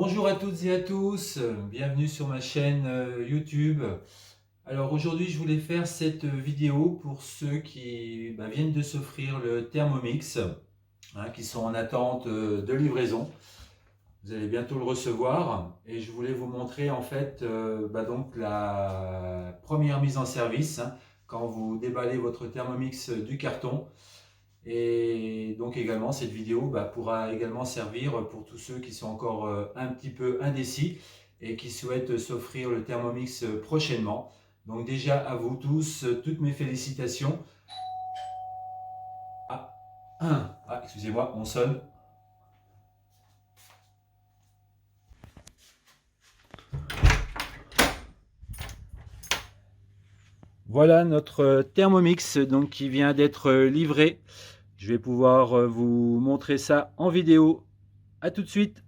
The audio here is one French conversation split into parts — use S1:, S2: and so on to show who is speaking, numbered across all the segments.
S1: Bonjour à toutes et à tous, bienvenue sur ma chaîne YouTube. Alors aujourd'hui je voulais faire cette vidéo pour ceux qui viennent de s'offrir le Thermomix, qui sont en attente de livraison. Vous allez bientôt le recevoir et je voulais vous montrer en fait donc la première mise en service, quand vous déballez votre Thermomix du carton. Et donc également cette vidéo pourra également servir pour tous ceux qui sont encore un petit peu indécis et qui souhaitent s'offrir le Thermomix prochainement. Donc déjà à vous tous, toutes mes félicitations. Excusez-moi, on sonne. Voilà notre Thermomix donc, qui vient d'être livré. Je vais pouvoir vous montrer ça en vidéo. À tout de suite.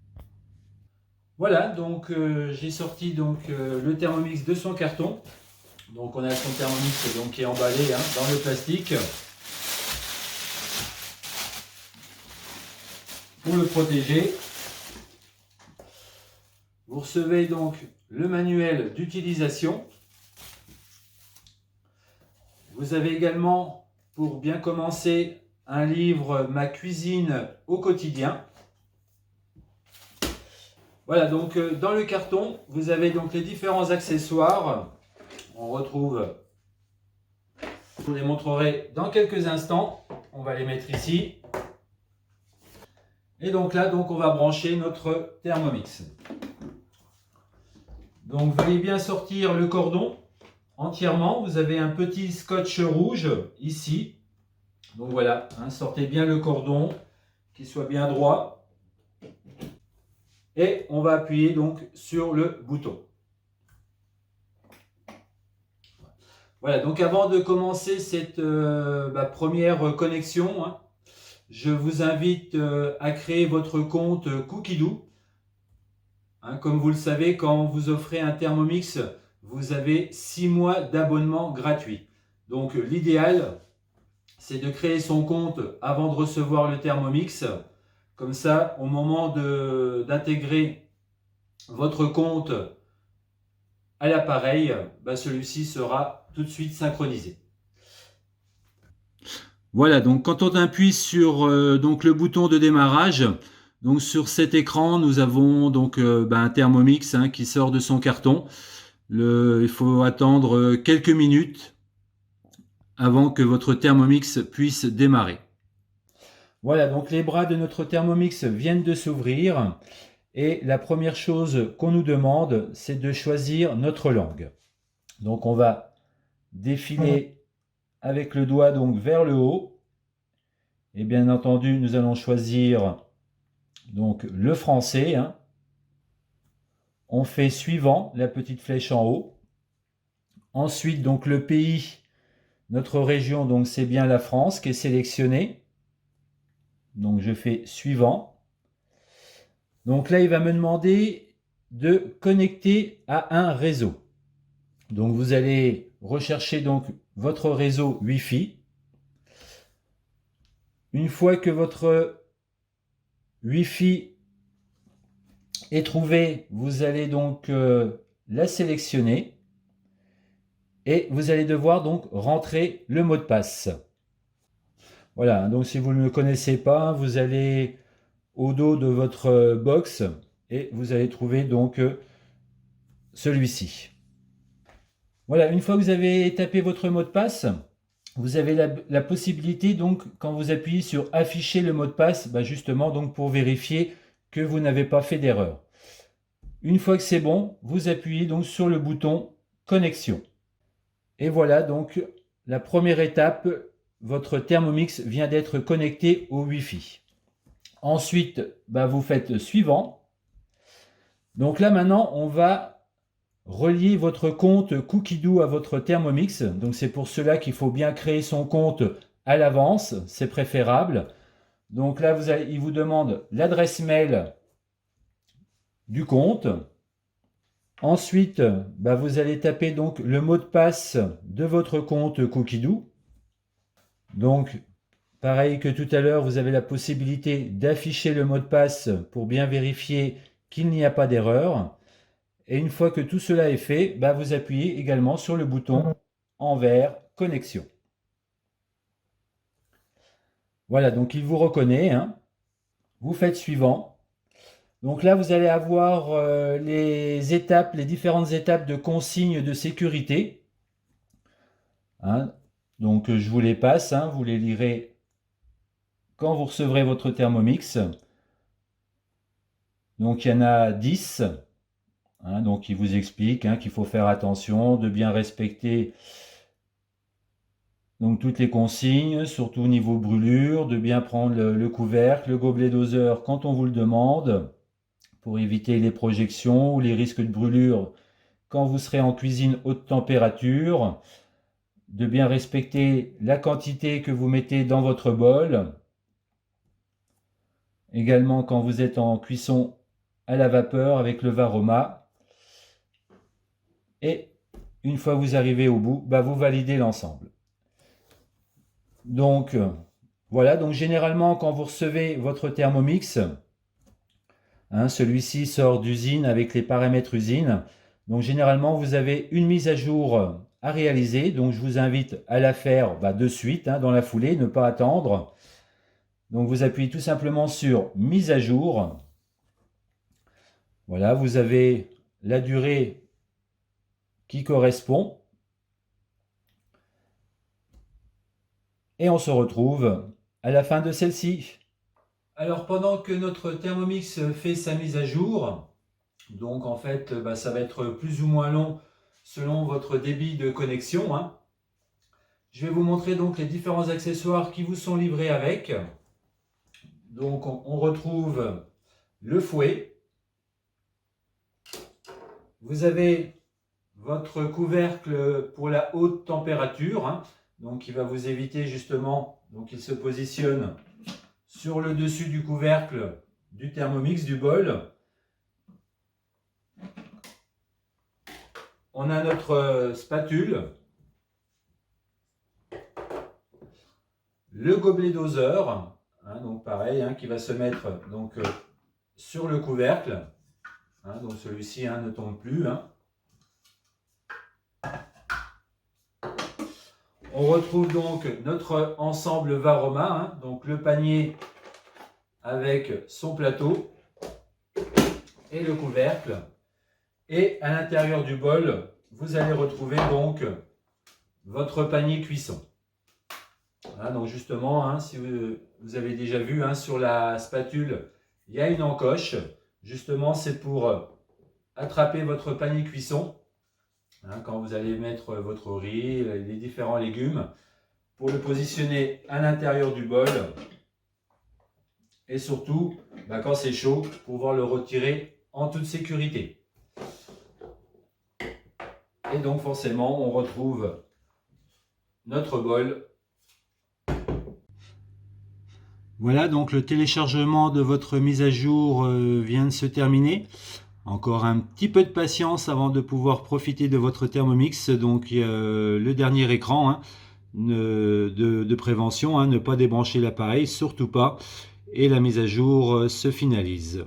S1: Voilà, donc j'ai sorti le Thermomix de son carton. Donc on a son Thermomix qui est emballé dans le plastique pour le protéger. Vous recevez donc le manuel d'utilisation. Vous avez également, pour bien commencer, un livre Ma cuisine au quotidien. Voilà, donc dans le carton, vous avez donc les différents accessoires. On retrouve, je vous les montrerai dans quelques instants. On va les mettre ici. Et donc là, on va brancher notre Thermomix. Donc veuillez bien sortir le cordon entièrement. Vous avez un petit scotch rouge ici. Donc voilà, sortez bien le cordon, qu'il soit bien droit. Et on va appuyer donc sur le bouton. Voilà, donc avant de commencer cette première connexion, je vous invite à créer votre compte Cookidoo. Comme vous le savez, quand vous offrez un Thermomix, vous avez 6 mois d'abonnement gratuit. Donc l'idéal, c'est de créer son compte avant de recevoir le Thermomix. Comme ça, au moment d'intégrer votre compte à l'appareil, celui-ci sera tout de suite synchronisé. Voilà, donc quand on appuie sur le bouton de démarrage, donc sur cet écran, nous avons un Thermomix qui sort de son carton. Il faut attendre quelques minutes avant que votre Thermomix puisse démarrer. Voilà, donc les bras de notre Thermomix viennent de s'ouvrir. Et la première chose qu'on nous demande, c'est de choisir notre langue. Donc on va défiler avec le doigt vers le haut. Et bien entendu, nous allons choisir le français. On fait suivant, la petite flèche en haut. Ensuite, le pays, notre région, c'est bien la France qui est sélectionnée. Donc je fais suivant. Donc là, il va me demander de connecter à un réseau. Donc vous allez rechercher votre réseau Wi-Fi. Une fois que votre Wi-Fi est trouvé, vous allez la sélectionner et vous allez devoir rentrer le mot de passe. Voilà, donc si vous ne le connaissez pas, vous allez au dos de votre box et vous allez trouver celui-ci. Voilà, une fois que vous avez tapé votre mot de passe, vous avez la possibilité, quand vous appuyez sur afficher le mot de passe, justement pour vérifier que vous n'avez pas fait d'erreur. Une fois que c'est bon, vous appuyez sur le bouton connexion. Et voilà, la première étape, votre Thermomix vient d'être connecté au Wi-Fi. Ensuite, vous faites suivant. Donc là maintenant, on va relier votre compte Cookidoo à votre Thermomix. Donc c'est pour cela qu'il faut bien créer son compte à l'avance, c'est préférable. Donc là, il vous demande l'adresse mail du compte. Ensuite, vous allez taper le mot de passe de votre compte Cookidoo. Donc, pareil que tout à l'heure, vous avez la possibilité d'afficher le mot de passe pour bien vérifier qu'il n'y a pas d'erreur. Et une fois que tout cela est fait, bah, vous appuyez également sur le bouton en vert connexion. Voilà, donc il vous reconnaît, hein. Vous faites suivant. Donc là, vous allez avoir les étapes, les différentes étapes de consignes de sécurité, hein. Donc je vous les passe, hein, vous les lirez quand vous recevrez votre Thermomix. Donc il y en a 10, hein, donc il vous explique, hein, qu'il faut faire attention, de bien respecter donc toutes les consignes, surtout au niveau brûlure, de bien prendre le couvercle, le gobelet doseur quand on vous le demande, pour éviter les projections ou les risques de brûlure quand vous serez en cuisine haute température, de bien respecter la quantité que vous mettez dans votre bol. Également quand vous êtes en cuisson à la vapeur avec le Varoma. Et une fois que vous arrivez au bout, bah vous validez l'ensemble. Donc voilà, donc généralement quand vous recevez votre Thermomix, hein, celui-ci sort d'usine avec les paramètres usine. Donc généralement vous avez une mise à jour à réaliser. Donc je vous invite à la faire de suite, hein, dans la foulée, ne pas attendre. Donc vous appuyez tout simplement sur mise à jour. Voilà, vous avez la durée qui correspond. Et on se retrouve à la fin de celle-ci. Alors pendant que notre Thermomix fait sa mise à jour, donc en fait ça va être plus ou moins long selon votre débit de connexion, hein. Je vais vous montrer donc les différents accessoires qui vous sont livrés avec. Donc on retrouve le fouet. Vous avez votre couvercle pour la haute température, hein, donc qui va vous éviter justement, donc il se positionne sur le dessus du couvercle du Thermomix, du bol. On a notre spatule, le gobelet doseur, hein, donc pareil, hein, qui va se mettre donc sur le couvercle, hein, donc celui-ci, hein, ne tombe plus, hein. On retrouve donc notre ensemble Varoma, hein, donc le panier avec son plateau et le couvercle. Et à l'intérieur du bol, vous allez retrouver donc votre panier cuisson. Voilà, donc justement, hein, si vous avez déjà vu, hein, sur la spatule, il y a une encoche. Justement, c'est pour attraper votre panier cuisson, hein, quand vous allez mettre votre riz, les différents légumes, pour le positionner à l'intérieur du bol. Et surtout, quand c'est chaud, pouvoir le retirer en toute sécurité. Et donc forcément, on retrouve notre bol. Voilà, donc le téléchargement de votre mise à jour vient de se terminer. Encore un petit peu de patience avant de pouvoir profiter de votre Thermomix. Donc le dernier écran, hein, de prévention, hein, ne pas débrancher l'appareil, surtout pas. Et la mise à jour se finalise.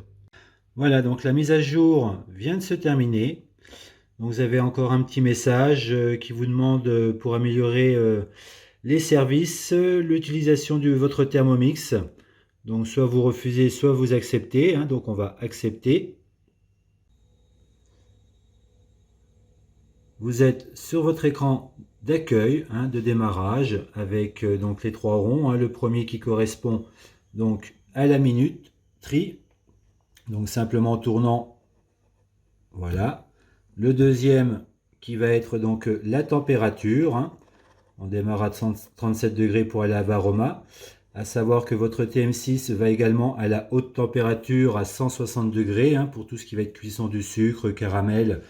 S1: Voilà, donc la mise à jour vient de se terminer. Donc vous avez encore un petit message qui vous demande pour améliorer les services, l'utilisation de votre Thermomix. Donc soit vous refusez, soit vous acceptez, hein, donc on va accepter. Vous êtes sur votre écran d'accueil, hein, de démarrage, avec donc les trois ronds, hein, le premier qui correspond donc à la minute, tri, donc simplement tournant, voilà. Le deuxième qui va être donc la température, hein. On démarre à 37 degrés pour aller à Varoma. À savoir que votre TM6 va également à la haute température à 160 degrés, hein, pour tout ce qui va être cuisson du sucre, caramel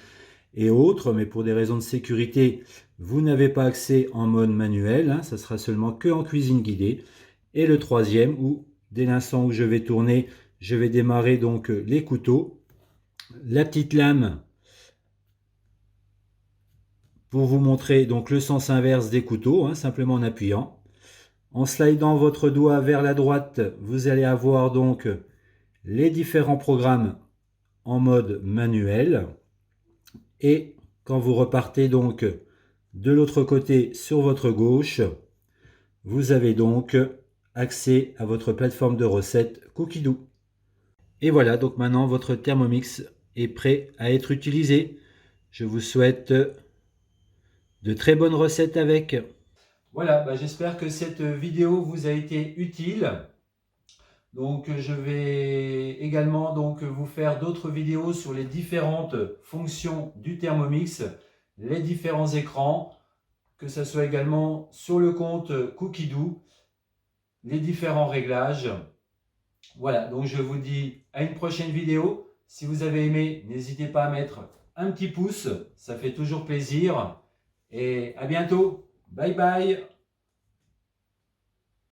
S1: et autres. Mais pour des raisons de sécurité, vous n'avez pas accès en mode manuel, hein, ça sera seulement que en cuisine guidée. Et le troisième, où dès l'instant où je vais tourner, je vais démarrer donc les couteaux. La petite lame pour vous montrer donc le sens inverse des couteaux, hein, simplement en appuyant. En slidant votre doigt vers la droite, vous allez avoir donc les différents programmes en mode manuel. Et quand vous repartez donc de l'autre côté sur votre gauche, vous avez donc accès à votre plateforme de recettes Cookidoo. Et voilà, donc maintenant votre Thermomix est prêt à être utilisé. Je vous souhaite de très bonnes recettes avec. Voilà, j'espère que cette vidéo vous a été utile. Donc je vais également vous faire d'autres vidéos sur les différentes fonctions du Thermomix, les différents écrans, que ce soit également sur le compte Cookidoo, les différents réglages. Voilà, donc je vous dis à une prochaine vidéo. Si vous avez aimé, n'hésitez pas à mettre un petit pouce, ça fait toujours plaisir. Et à bientôt. Bye bye.